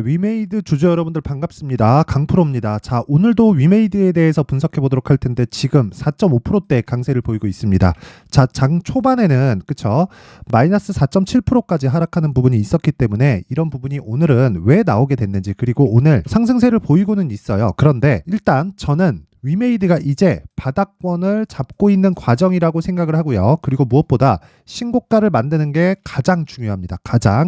위메이드 주주 여러분들 반갑습니다. 강프로입니다. 자, 오늘도 위메이드에 대해서 분석해 보도록 할 텐데 지금 4.5%대 강세를 보이고 있습니다. 자, 장 초반에는 그쵸? 마이너스 4.7%까지 하락하는 부분이 있었기 때문에 이런 부분이 오늘은 왜 나오게 됐는지, 그리고 오늘 상승세를 보이고는 있어요. 그런데 일단 저는 위메이드가 이제 바닥권을 잡고 있는 과정이라고 생각을 하고요. 그리고 무엇보다 신고가를 만드는 게 가장 중요합니다.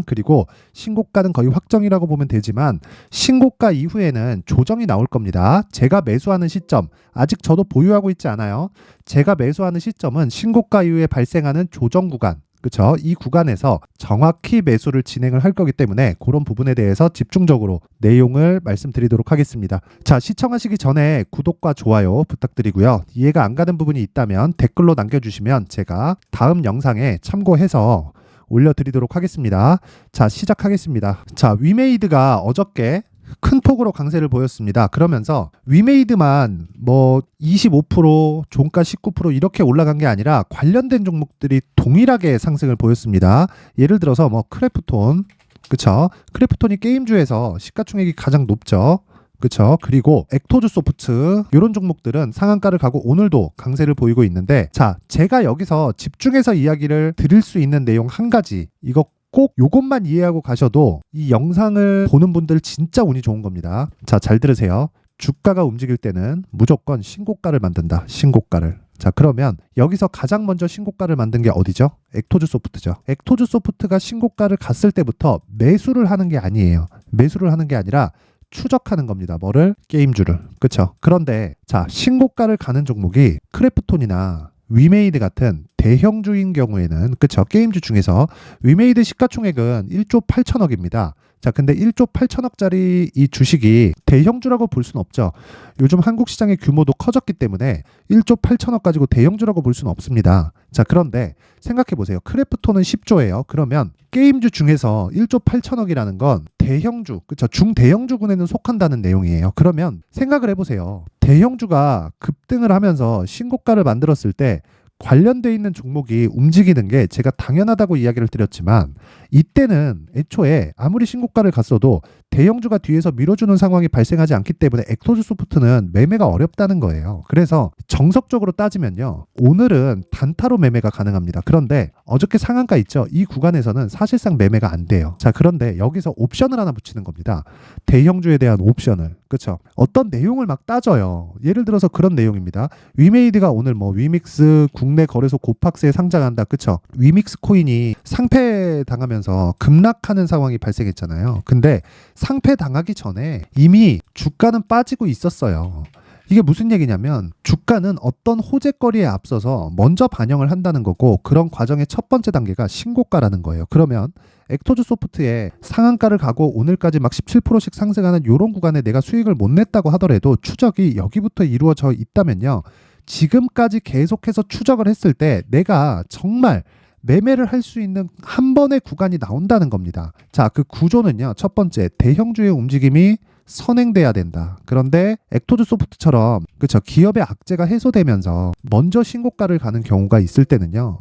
그리고 신고가는 거의 확정이라고 보면 되지만 신고가 이후에는 조정이 나올 겁니다. 제가 매수하는 시점, 아직 저도 보유하고 있지 않아요. 제가 매수하는 시점은 신고가 이후에 발생하는 조정 구간, 그쵸? 이 구간에서 정확히 매수를 진행을 할 거기 때문에 그런 부분에 대해서 집중적으로 내용을 말씀드리도록 하겠습니다. 자, 시청하시기 전에 구독과 좋아요 부탁드리고요. 이해가 안 가는 부분이 있다면 댓글로 남겨주시면 제가 다음 영상에 참고해서 올려드리도록 하겠습니다. 자, 시작하겠습니다. 자, 위메이드가 어저께 큰 폭으로 강세를 보였습니다. 그러면서 위메이드만 25%, 종가 19% 이렇게 올라간 게 아니라 관련된 종목들이 동일하게 상승을 보였습니다. 예를 들어서 크래프톤, 그쵸? 크래프톤이 게임주에서 시가총액이 가장 높죠. 그쵸? 그리고 엑토즈 소프트, 이런 종목들은 상한가를 가고 오늘도 강세를 보이고 있는데, 자, 제가 여기서 집중해서 이야기를 드릴 수 있는 내용 한 가지, 이거 꼭 요것만 이해하고 가셔도 이 영상을 보는 분들 진짜 운이 좋은 겁니다. 자, 잘 들으세요. 주가가 움직일 때는 무조건 신고가를 만든다. 신고가를. 자, 그러면 여기서 가장 먼저 신고가를 만든 게 어디죠? 엑토즈 소프트죠. 엑토즈 소프트가 신고가를 갔을 때부터 매수를 하는 게 아니에요. 매수를 하는 게 아니라 추적하는 겁니다. 뭐를? 게임주를. 그쵸? 그런데 자, 신고가를 가는 종목이 크래프톤이나 위메이드 같은 대형주인 경우에는, 그쵸? 게임주 중에서 위메이드 시가총액은 1조 8천억입니다. 자, 근데 1조 8천억짜리 이 주식이 대형주라고 볼 수는 없죠. 요즘 한국 시장의 규모도 커졌기 때문에 1조 8천억 가지고 대형주라고 볼 수는 없습니다. 자, 그런데 생각해 보세요. 크래프톤은 10조예요. 그러면 게임주 중에서 1조 8천억이라는 건 대형주, 그쵸? 중대형주군에는 속한다는 내용이에요. 그러면 생각을 해보세요. 대형주가 급등을 하면서 신고가를 만들었을 때 관련돼 있는 종목이 움직이는 게 제가 당연하다고 이야기를 드렸지만, 이때는 애초에 아무리 신고가를 갔어도 대형주가 뒤에서 밀어주는 상황이 발생하지 않기 때문에 엑토즈 소프트는 매매가 어렵다는 거예요. 그래서 정석적으로 따지면요, 오늘은 단타로 매매가 가능합니다. 그런데 어저께 상한가 있죠? 이 구간에서는 사실상 매매가 안 돼요. 자, 그런데 여기서 옵션을 하나 붙이는 겁니다. 대형주에 대한 옵션을. 그쵸? 어떤 내용을 막 따져요. 예를 들어서 그런 내용입니다. 위메이드가 오늘 위믹스 국내 거래소 고팍스에 상장한다. 그쵸? 위믹스 코인이 상패 당하면서 급락하는 상황이 발생했잖아요. 근데 상패 당하기 전에 이미 주가는 빠지고 있었어요. 이게 무슨 얘기냐면 주가는 어떤 호재거리에 앞서서 먼저 반영을 한다는 거고, 그런 과정의 첫 번째 단계가 신고가라는 거예요. 그러면 엑토즈 소프트에 상한가를 가고 오늘까지 막 17%씩 상승하는 이런 구간에 내가 수익을 못 냈다고 하더라도 추적이 여기부터 이루어져 있다면요, 지금까지 계속해서 추적을 했을 때 내가 정말 매매를 할 수 있는 한 번의 구간이 나온다는 겁니다. 자, 그 구조는요, 첫 번째, 대형주의 움직임이 선행돼야 된다. 그런데 엑토즈 소프트처럼, 그쵸, 기업의 악재가 해소되면서 먼저 신고가를 가는 경우가 있을 때는요,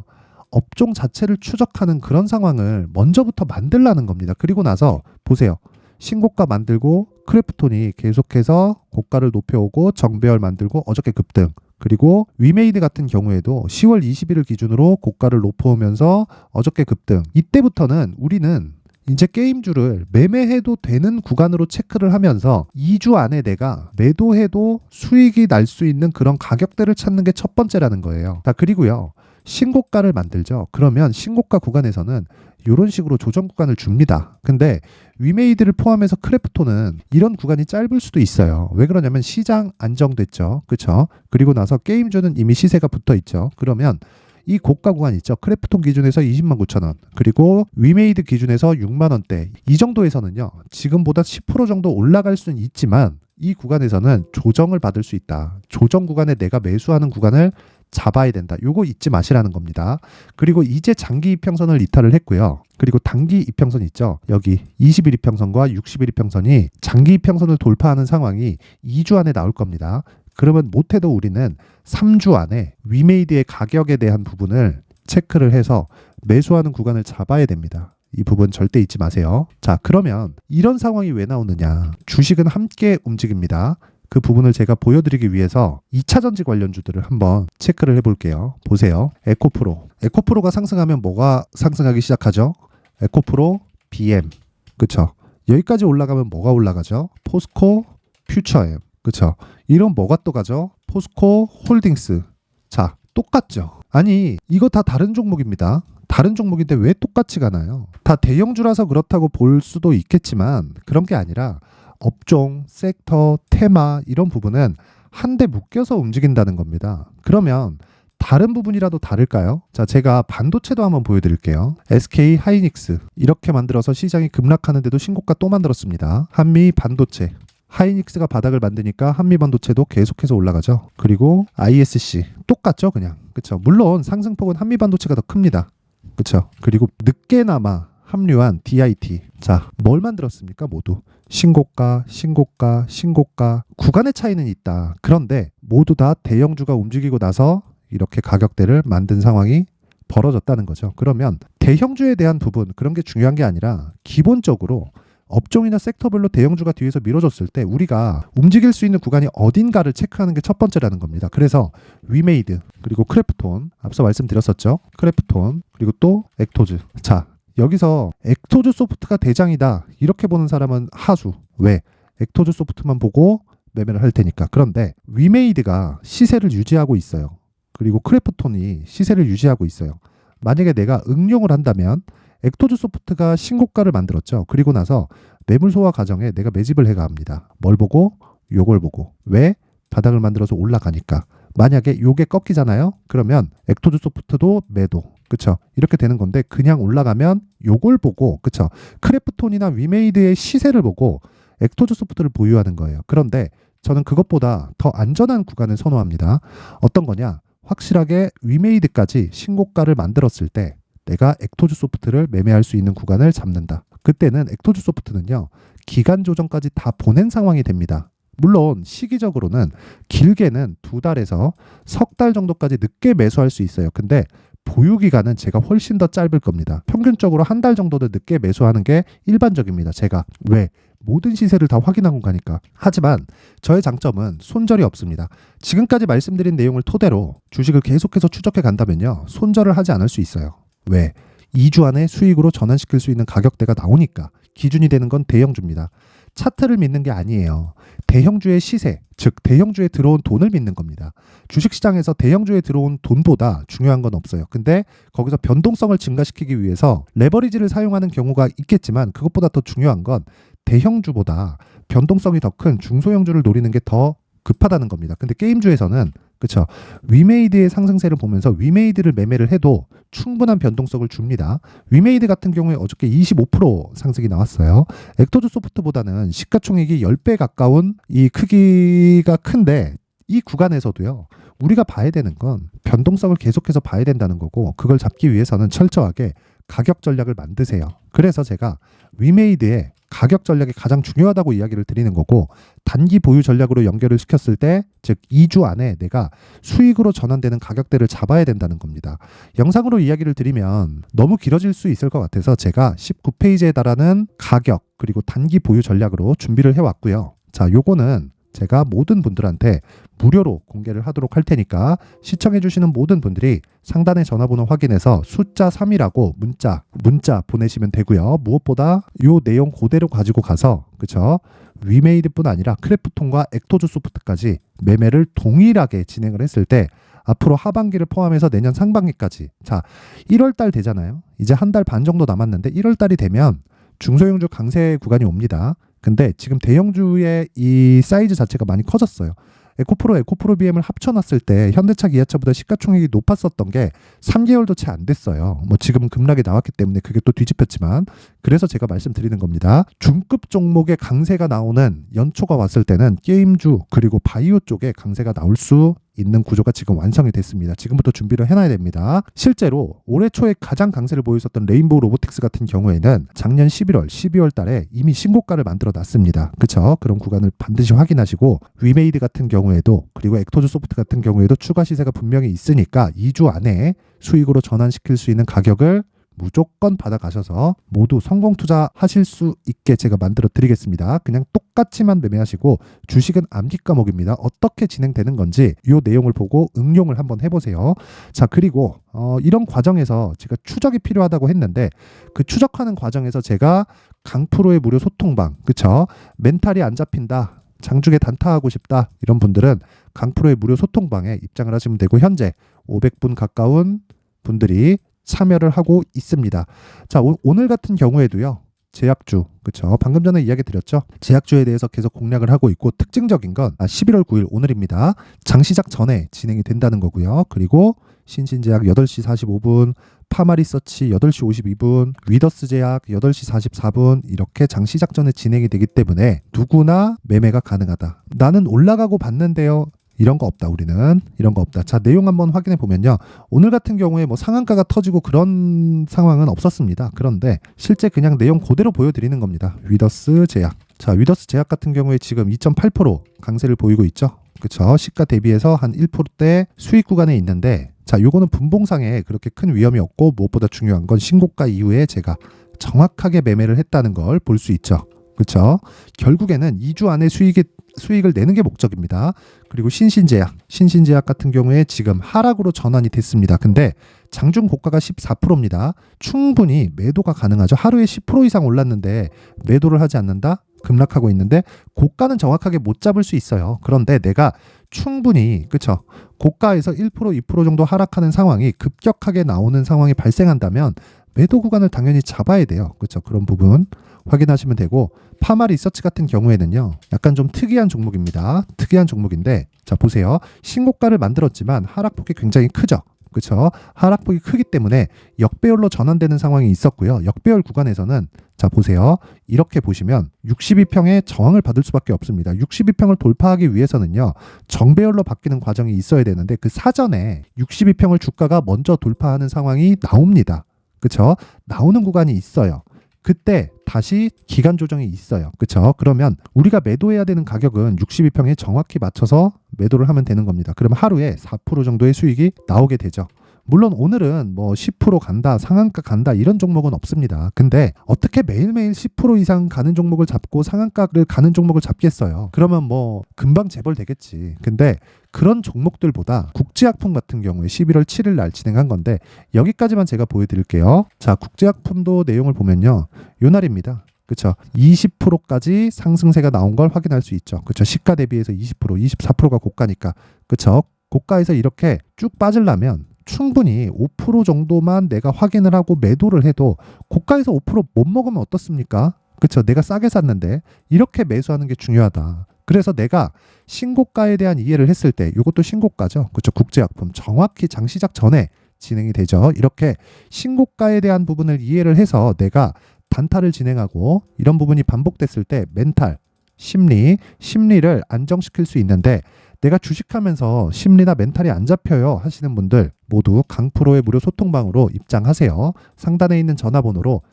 업종 자체를 추적하는 그런 상황을 먼저부터 만들라는 겁니다. 그리고 나서 보세요. 신고가 만들고 크래프톤이 계속해서 고가를 높여오고 정배열 만들고 어저께 급등, 그리고 위메이드 같은 경우에도 10월 20일을 기준으로 고가를 높여오면서 어저께 급등. 이때부터는 우리는 이제 게임주를 매매해도 되는 구간으로 체크를 하면서 2주 안에 내가 매도해도 수익이 날 수 있는 그런 가격대를 찾는 게 첫 번째라는 거예요. 자, 그리고요, 신고가를 만들죠. 그러면 신고가 구간에서는 이런 식으로 조정 구간을 줍니다. 근데 위메이드를 포함해서 크래프톤은 이런 구간이 짧을 수도 있어요. 왜 그러냐면 시장 안정됐죠. 그쵸? 그리고 나서 게임주는 이미 시세가 붙어 있죠. 그러면 이 고가 구간 있죠. 크래프톤 기준에서 209,000원, 그리고 위메이드 기준에서 6만원대, 이 정도에서는요, 지금보다 10% 정도 올라갈 수는 있지만 이 구간에서는 조정을 받을 수 있다. 조정 구간에 내가 매수하는 구간을 잡아야 된다. 요거 잊지 마시라는 겁니다. 그리고 이제 장기 이평선을 이탈을 했고요. 그리고 단기 이평선 있죠. 여기 20일 이평선과 60일 이평선이 장기 이평선을 돌파하는 상황이 2주 안에 나올 겁니다. 그러면 못해도 우리는 3주 안에 위메이드의 가격에 대한 부분을 체크를 해서 매수하는 구간을 잡아야 됩니다. 이 부분 절대 잊지 마세요. 자, 그러면 이런 상황이 왜 나오느냐? 주식은 함께 움직입니다. 그 부분을 제가 보여드리기 위해서 2차전지 관련주들을 한번 체크를 해볼게요. 보세요. 에코프로. 에코프로가 상승하면 뭐가 상승하기 시작하죠? 에코프로, BM. 그쵸? 여기까지 올라가면 뭐가 올라가죠? 포스코, 퓨처엠. 그쵸? 이런 뭐가 또 가죠? 포스코, 홀딩스. 자, 똑같죠? 아니, 이거 다 다른 종목입니다. 다른 종목인데 왜 똑같이 가나요? 다 대형주라서 그렇다고 볼 수도 있겠지만 그런 게 아니라 업종, 섹터, 테마 이런 부분은 한데 묶여서 움직인다는 겁니다. 그러면 다른 부분이라도 다를까요? 자, 제가 반도체도 한번 보여드릴게요. SK 하이닉스 이렇게 만들어서 시장이 급락하는데도 신고가 또 만들었습니다. 한미 반도체. 하이닉스가 바닥을 만드니까 한미 반도체도 계속해서 올라가죠. 그리고 ISC 똑같죠, 그냥. 그쵸? 물론 상승폭은 한미 반도체가 더 큽니다. 그쵸? 그리고 늦게나마 합류한 DIT. 자, 뭘 만들었습니까? 모두 신고가, 신고가, 신고가. 구간의 차이는 있다. 그런데 모두 다 대형주가 움직이고 나서 이렇게 가격대를 만든 상황이 벌어졌다는 거죠. 그러면 대형주에 대한 부분, 그런 게 중요한 게 아니라 기본적으로 업종이나 섹터별로 대형주가 뒤에서 밀어줬을 때 우리가 움직일 수 있는 구간이 어딘가를 체크하는 게 첫 번째라는 겁니다. 그래서 위메이드, 그리고 크래프톤, 앞서 말씀드렸었죠. 크래프톤, 그리고 또 액토즈. 자, 여기서 액토즈 소프트가 대장이다 이렇게 보는 사람은 하수. 왜? 액토즈 소프트만 보고 매매를 할 테니까. 그런데 위메이드가 시세를 유지하고 있어요. 그리고 크래프톤이 시세를 유지하고 있어요. 만약에 내가 응용을 한다면 액토즈 소프트가 신고가를 만들었죠. 그리고 나서 매물 소화 과정에 내가 매집을 해갑니다. 뭘 보고? 요걸 보고. 왜? 바닥을 만들어서 올라가니까. 만약에 요게 꺾이잖아요. 그러면 액토즈 소프트도 매도. 그쵸? 이렇게 되는 건데 그냥 올라가면 요걸 보고, 그쵸? 크래프톤이나 위메이드의 시세를 보고 액토즈 소프트를 보유하는 거예요. 그런데 저는 그것보다 더 안전한 구간을 선호합니다. 어떤 거냐? 확실하게 위메이드까지 신고가를 만들었을 때 내가 액토즈 소프트를 매매할 수 있는 구간을 잡는다. 그때는 액토즈 소프트는요, 기간 조정까지 다 보낸 상황이 됩니다. 물론 시기적으로는 길게는 2달에서 석 달 정도까지 늦게 매수할 수 있어요. 근데 보유 기간은 제가 훨씬 더 짧을 겁니다. 평균적으로 1달 정도도 늦게 매수하는 게 일반적입니다. 제가 왜? 모든 시세를 다 확인하고 가니까. 하지만 저의 장점은 손절이 없습니다. 지금까지 말씀드린 내용을 토대로 주식을 계속해서 추적해 간다면요, 손절을 하지 않을 수 있어요. 왜? 2주 안에 수익으로 전환시킬 수 있는 가격대가 나오니까. 기준이 되는 건 대형주입니다. 차트를 믿는 게 아니에요. 대형주의 시세, 즉 대형주에 들어온 돈을 믿는 겁니다. 주식시장에서 대형주에 들어온 돈보다 중요한 건 없어요. 근데 거기서 변동성을 증가시키기 위해서 레버리지를 사용하는 경우가 있겠지만 그것보다 더 중요한 건 대형주보다 변동성이 더 큰 중소형주를 노리는 게 더 급하다는 겁니다. 근데 게임주에서는 그쵸, 위메이드의 상승세를 보면서 위메이드를 매매를 해도 충분한 변동성을 줍니다. 위메이드 같은 경우에 어저께 25% 상승이 나왔어요. 액토즈 소프트보다는 시가총액이 10배 가까운 이 크기가 큰데 이 구간에서도요, 우리가 봐야 되는 건 변동성을 계속해서 봐야 된다는 거고, 그걸 잡기 위해서는 철저하게 가격 전략을 만드세요. 그래서 제가 위메이드의 가격 전략이 가장 중요하다고 이야기를 드리는 거고, 단기 보유 전략으로 연결을 시켰을 때, 즉 2주 안에 내가 수익으로 전환되는 가격대를 잡아야 된다는 겁니다. 영상으로 이야기를 드리면 너무 길어질 수 있을 것 같아서 제가 19페이지에 달하는 가격 그리고 단기 보유 전략으로 준비를 해왔고요. 자, 요거는 제가 모든 분들한테 무료로 공개를 하도록 할 테니까 시청해주시는 모든 분들이 상단의 전화번호 확인해서 숫자 3이라고 문자 보내시면 되고요. 무엇보다 요 내용 그대로 가지고 가서, 그쵸, 위메이드뿐 아니라 크래프톤과 액토즈 소프트까지 매매를 동일하게 진행을 했을 때 앞으로 하반기를 포함해서 내년 상반기까지, 자 1월달 되잖아요. 이제 한 달 반 정도 남았는데 1월달이 되면 중소형주 강세 구간이 옵니다. 근데 지금 대형주의 이 사이즈 자체가 많이 커졌어요. 에코프로 BM을 합쳐놨을 때 현대차, 기아차보다 시가총액이 높았었던 게 3개월도 채 안 됐어요. 뭐 지금은 급락이 나왔기 때문에 그게 또 뒤집혔지만, 그래서 제가 말씀드리는 겁니다. 중급 종목의 강세가 나오는 연초가 왔을 때는 게임주 그리고 바이오 쪽에 강세가 나올 수 있는 구조가 지금 완성이 됐습니다. 지금부터 준비를 해놔야 됩니다. 실제로 올해 초에 가장 강세를 보였었던 레인보우 로보틱스 같은 경우에는 작년 11월, 12월 달에 이미 신고가를 만들어 놨습니다. 그쵸? 그런 구간을 반드시 확인하시고, 위메이드 같은 경우에도, 그리고 액토즈 소프트 같은 경우에도 추가 시세가 분명히 있으니까 2주 안에 수익으로 전환시킬 수 있는 가격을 무조건 받아가셔서 모두 성공 투자하실 수 있게 제가 만들어 드리겠습니다. 그냥 똑같이만 매매하시고 주식은 암기 과목입니다. 어떻게 진행되는 건지 이 내용을 보고 응용을 한번 해보세요. 자, 그리고 이런 과정에서 제가 추적이 필요하다고 했는데 그 추적하는 과정에서 제가 강프로의 무료 소통방, 그쵸? 멘탈이 안 잡힌다, 장중에 단타하고 싶다, 이런 분들은 강프로의 무료 소통방에 입장을 하시면 되고 현재 500분 가까운 분들이 참여를 하고 있습니다. 자, 오늘 같은 경우에도요. 제약주, 그쵸? 방금 전에 이야기 드렸죠? 제약주에 대해서 계속 공략을 하고 있고 특징적인 건 11월 9일 오늘입니다. 장 시작 전에 진행이 된다는 거고요. 그리고 신신제약 8시 45분, 파마리서치 8시 52분, 위더스제약 8시 44분 이렇게 장 시작 전에 진행이 되기 때문에 누구나 매매가 가능하다. 나는 올라가고 봤는데요. 이런 거 없다. 우리는 이런 거 없다. 자, 내용 한번 확인해 보면요. 오늘 같은 경우에 뭐 상한가가 터지고 그런 상황은 없었습니다. 그런데 실제 그냥 내용 그대로 보여드리는 겁니다. 위더스 제약. 자, 위더스 제약 같은 경우에 지금 2.8% 강세를 보이고 있죠. 그쵸? 시가 대비해서 한 1%대 수익 구간에 있는데 자, 요거는 분봉상에 그렇게 큰 위험이 없고 무엇보다 중요한 건 신고가 이후에 제가 정확하게 매매를 했다는 걸 볼 수 있죠. 그렇죠? 결국에는 2주 안에 수익을 내는 게 목적입니다. 그리고 신신제약 같은 경우에 지금 하락으로 전환이 됐습니다. 근데 장중 고가가 14%입니다. 충분히 매도가 가능하죠. 하루에 10% 이상 올랐는데 매도를 하지 않는다? 급락하고 있는데 고가는 정확하게 못 잡을 수 있어요. 그런데 내가 충분히 그쵸? 고가에서 1% 2% 정도 하락하는 상황이 급격하게 나오는 상황이 발생한다면 매도 구간을 당연히 잡아야 돼요. 그렇죠? 그런 부분 확인하시면 되고 파마 리서치 같은 경우에는요. 약간 좀 특이한 종목입니다. 특이한 종목인데 자, 보세요. 신고가를 만들었지만 하락폭이 굉장히 크죠. 그렇죠? 하락폭이 크기 때문에 역배열로 전환되는 상황이 있었고요. 역배열 구간에서는 자, 보세요. 이렇게 보시면 62평의 저항을 받을 수밖에 없습니다. 62평을 돌파하기 위해서는요. 정배열로 바뀌는 과정이 있어야 되는데 그 사전에 62평을 주가가 먼저 돌파하는 상황이 나옵니다. 그렇죠? 나오는 구간이 있어요. 그때 다시 기간 조정이 있어요. 그렇죠? 그러면 우리가 매도해야 되는 가격은 62평에 정확히 맞춰서 매도를 하면 되는 겁니다. 그러면 하루에 4% 정도의 수익이 나오게 되죠. 물론 오늘은 뭐 10% 간다, 상한가 간다 이런 종목은 없습니다. 근데 어떻게 매일매일 10% 이상 가는 종목을 잡고 상한가를 가는 종목을 잡겠어요. 그러면 뭐 금방 재벌 되겠지. 근데 그런 종목들보다 국제약품 같은 경우에 11월 7일 날 진행한 건데 여기까지만 제가 보여드릴게요. 자, 국제약품도 내용을 보면요. 요 날입니다. 그렇죠. 20%까지 상승세가 나온 걸 확인할 수 있죠. 그렇죠. 시가 대비해서 20%, 24%가 고가니까. 그렇죠. 고가에서 이렇게 쭉 빠지려면 충분히 5% 정도만 내가 확인을 하고 매도를 해도 고가에서 5%못 먹으면 어떻습니까? 그렇죠. 내가 싸게 샀는데 이렇게 매수하는 게 중요하다. 그래서 내가 신고가에 대한 이해를 했을 때 이것도 신고가죠. 그렇죠. 국제약품 정확히 장 시작 전에 진행이 되죠. 이렇게 신고가에 대한 부분을 이해를 해서 내가 단타를 진행하고 이런 부분이 반복됐을 때 멘탈, 심리를 안정시킬 수 있는데 내가 주식하면서 심리나 멘탈이 안 잡혀요 하시는 분들 모두 강프로의 무료 소통방으로 입장하세요. 상단에 있는 전화번호로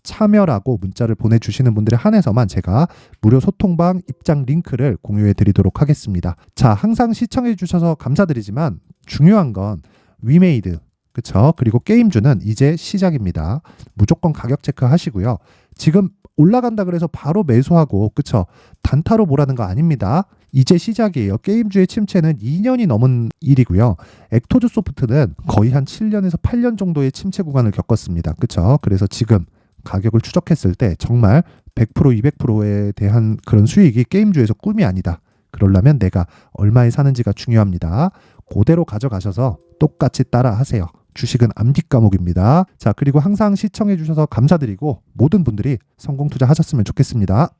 참여라고 문자를 보내주시는 분들에 한해서만 제가 무료 소통방 입장 링크를 공유해 드리도록 하겠습니다. 자, 항상 시청해 주셔서 감사드리지만 중요한 건 위메이드, 그쵸? 그리고 게임주는 이제 시작입니다. 무조건 가격 체크 하시고요. 지금 올라간다 그래서 바로 매수하고 그쵸? 단타로 보라는 거 아닙니다. 이제 시작이에요. 게임주의 침체는 2년이 넘은 일이고요. 액토즈 소프트는 거의 한 7년에서 8년 정도의 침체 구간을 겪었습니다. 그쵸? 그래서 지금 가격을 추적했을 때 정말 100%, 200%에 대한 그런 수익이 게임주에서 꿈이 아니다. 그러려면 내가 얼마에 사는지가 중요합니다. 그대로 가져가셔서 똑같이 따라 하세요. 주식은 암기 과목입니다. 자, 그리고 항상 시청해 주셔서 감사드리고 모든 분들이 성공 투자하셨으면 좋겠습니다.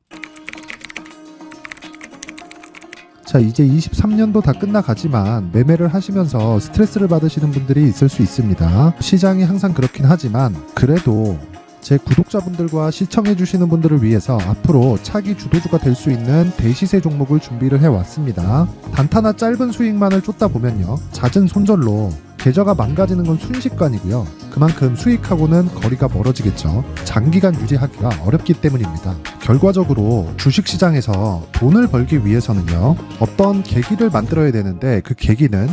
자, 이제 23년도 다 끝나가지만 매매를 하시면서 스트레스를 받으시는 분들이 있을 수 있습니다. 시장이 항상 그렇긴 하지만 그래도 제 구독자분들과 시청해주시는 분들을 위해서 앞으로 차기 주도주가 될 수 있는 대시세 종목을 준비를 해왔습니다. 단타나 짧은 수익만을 쫓다 보면요. 잦은 손절로 계좌가 망가지는 건 순식간이고요. 그만큼 수익하고는 거리가 멀어지겠죠. 장기간 유지하기가 어렵기 때문입니다. 결과적으로 주식시장에서 돈을 벌기 위해서는요. 어떤 계기를 만들어야 되는데 그 계기는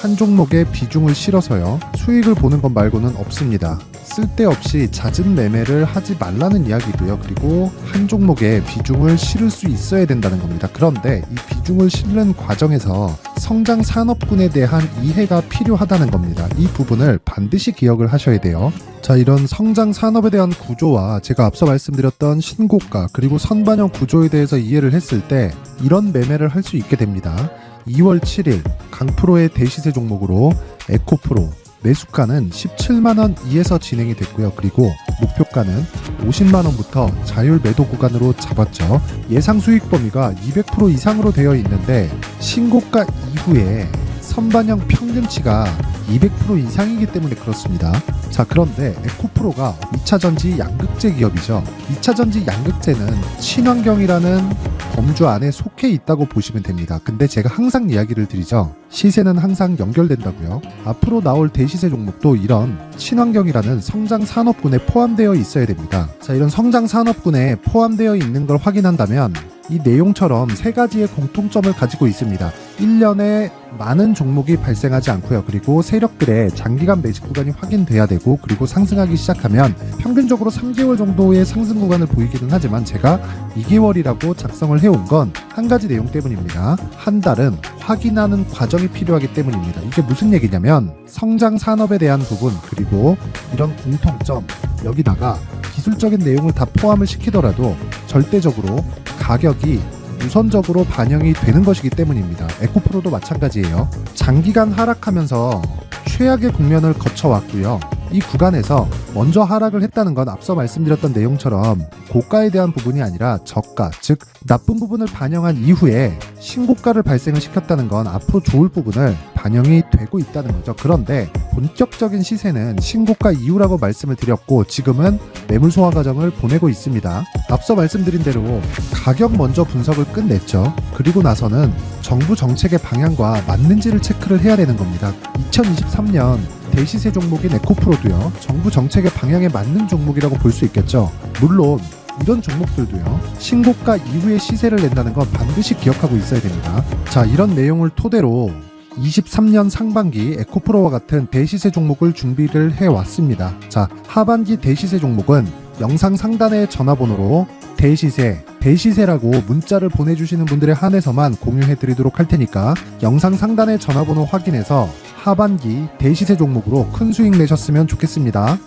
한 종목에 비중을 실어서요. 수익을 보는 것 말고는 없습니다. 쓸데없이 잦은 매매를 하지 말라는 이야기고요. 그리고 한 종목에 비중을 실을 수 있어야 된다는 겁니다. 그런데 이 비중을 실는 과정에서 성장 산업군에 대한 이해가 필요하다는 겁니다. 이 부분을 반드시 기억을 하셔야 돼요. 자, 이런 성장 산업에 대한 구조와 제가 앞서 말씀드렸던 신고가 그리고 선반영 구조에 대해서 이해를 했을 때 이런 매매를 할 수 있게 됩니다. 2월 7일 강프로의 대시세 종목으로 에코프로 매수가는 17만원 이에서 진행이 됐고요. 그리고 목표가는 50만원부터 자율 매도 구간으로 잡았죠. 예상 수익 범위가 200% 이상으로 되어 있는데 신고가 이후에 선반영 평균치가 200% 이상이기 때문에 그렇습니다. 자, 그런데 에코프로가 2차전지 양극재 기업이죠. 2차전지 양극재는 친환경이라는 범주 안에 속해 있다고 보시면 됩니다. 근데 제가 항상 이야기를 드리죠. 시세는 항상 연결된다고요. 앞으로 나올 대시세 종목도 이런 친환경이라는 성장 산업군에 포함되어 있어야 됩니다. 자, 이런 성장 산업군에 포함되어 있는 걸 확인한다면 이 내용처럼 세 가지의 공통점을 가지고 있습니다. 1년에 많은 종목이 발생하지 않고요. 그리고 세력들의 장기간 매집 구간이 확인돼야 되고, 그리고 상승하기 시작하면 평균적으로 3개월 정도의 상승 구간을 보이기는 하지만 제가 2개월이라고 작성을 해온 건 한 가지 내용 때문입니다. 한 달은 확인하는 과정이 필요하기 때문입니다. 이게 무슨 얘기냐면 성장 산업에 대한 부분 그리고 이런 공통점, 여기다가 기술적인 내용을 다 포함을 시키더라도 절대적으로 가격이 우선적으로 반영이 되는 것이기 때문입니다. 에코프로도 마찬가지예요. 장기간 하락하면서 최악의 국면을 거쳐왔고요. 이 구간에서 먼저 하락을 했다는 건 앞서 말씀드렸던 내용처럼 고가에 대한 부분이 아니라 저가, 즉 나쁜 부분을 반영한 이후에 신고가를 발생을 시켰다는 건 앞으로 좋을 부분을 반영이 되고 있다는 거죠. 그런데 본격적인 시세는 신고가 이후라고 말씀을 드렸고 지금은 매물 소화 과정을 보내고 있습니다. 앞서 말씀드린 대로 가격 먼저 분석을 끝냈죠. 그리고 나서는 정부 정책의 방향과 맞는지를 체크를 해야 되는 겁니다. 2023년 대시세 종목인 에코프로도요, 정부 정책의 방향에 맞는 종목이라고 볼 수 있겠죠. 물론 이런 종목들도요, 신고가 이후에 시세를 낸다는 건 반드시 기억하고 있어야 됩니다. 자, 이런 내용을 토대로 23년 상반기 에코프로와 같은 대시세 종목을 준비를 해왔습니다. 자, 하반기 대시세 종목은 영상 상단의 전화번호로 대시세라고 문자를 보내주시는 분들에 한해서만 공유해드리도록 할 테니까 영상 상단의 전화번호 확인해서 하반기 대시세 종목으로 큰 수익 내셨으면 좋겠습니다.